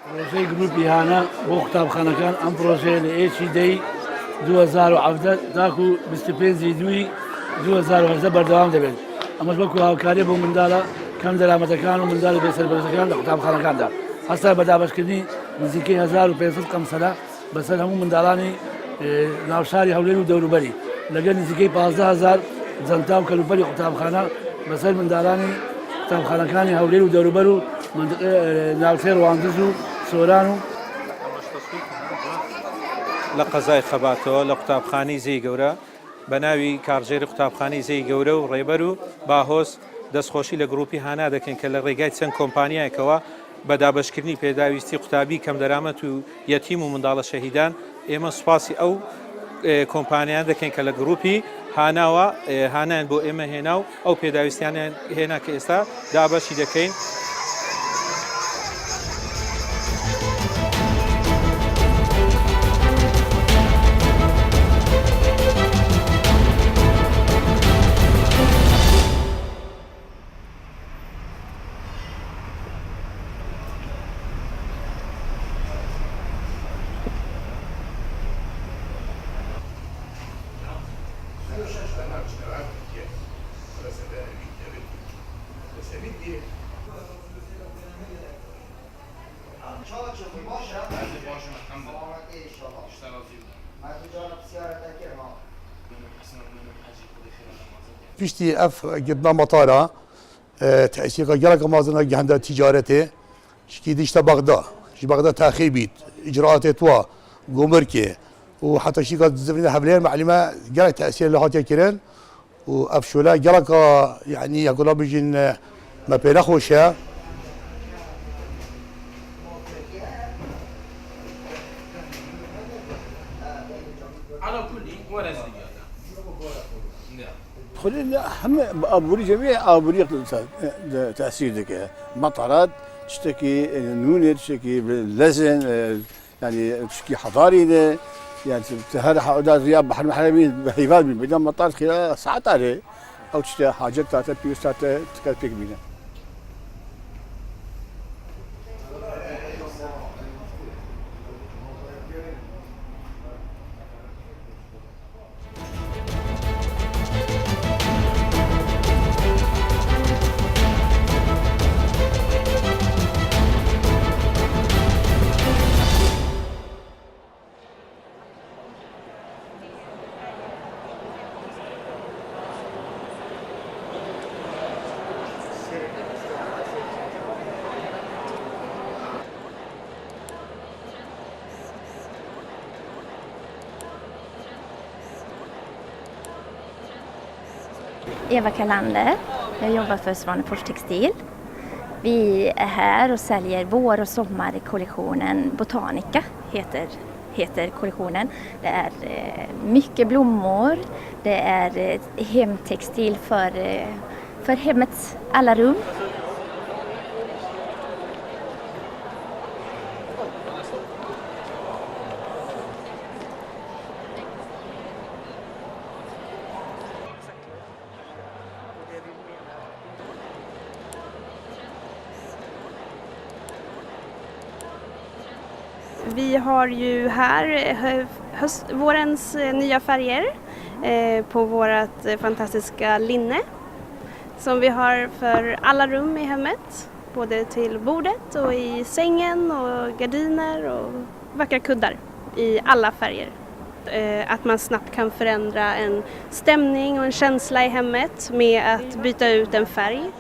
پرۆژەی گروپی هانە بۆ قوتابخانەکان ئەم پرۆژەیە لە ئێچی دەی 2017 تاکو 25 دوی 2018 بەردەوام دەبێت. ئەمەش وەکو هاوکاری بۆ منداڵە کەم دەرامەتەکان و منداڵی بێسەربەرزەکان لە قوتابخانەکاندا هەستا بە دابەشکردنی نزیکەی 1500 قەمسەلا بەسەر هەموو منداڵانی ناوشاری هەولێر و دەوروبەری لەگەڵ نزیکەی 15000 جەنتا و کەلوپەری قوتابخانە بەسەر منداڵانی قوتابخانەکانی هەولێر و دەوروبەر و ناوچەی ڕواندز و سۆران و لە قەزای خەباتەوە لە قوتابخانەی زەی گەورە بە ناوی کارژێری قوتابخانەی زەی گەورە و ڕێبەر و باهۆز دەستخۆشی لە گروپی هانا دەکەن کە لە ڕێگای چەند کۆمپانیایەکەوە بە دابەشکردنی پێداویستی قوتابی کەم دەرامەت و یەتیم و منداڵە شەهیدان ئێمە سوپاسی ئەو کۆمپانیان دەکەن کە لە گروپی هاناوە هانایان بۆ ئێمە هێنا و ئەو پێداویستیانیان هێنا کە ئێستا دابەشی دەکەین. پشتی اف گردنا مطارا تأسیق جرق مازن جهنده تجارته شکی دیشت بغداد شی بغداد تأخیر بید اجراءات توا گمرکه و حتی شی که زمین حبلين معلومه جرق تأثیر لهات يكرن و اف شولا جرق يعني يقولوا بيجين ما بينخوشه على كل ولا زيادة. خلينا هم أبوري جميع أبوري تأثير ذك مطارات تشتكي نونة تشتكي لزن يعني تشتكي حضاري ده يعني هذا حوادث رياض بحر محرمين بهيفال من بدون مطار خلال ساعات عليه أو تشتكي حاجات تاعته بيوستاته تكلفك بينا. Eva Kalander, jag jobbar för Svanefors Textil. Vi är här och säljer vår- och sommarkollektionen Botanica heter kollektionen. Det är mycket blommor, det är hemtextil för hemmets alla rum. Vi har ju här vårens nya färger på vårt fantastiska linne som vi har för alla rum i hemmet, både till bordet och i sängen och gardiner och vackra kuddar i alla färger. Att man snabbt kan förändra en stämning och en känsla i hemmet med att byta ut en färg.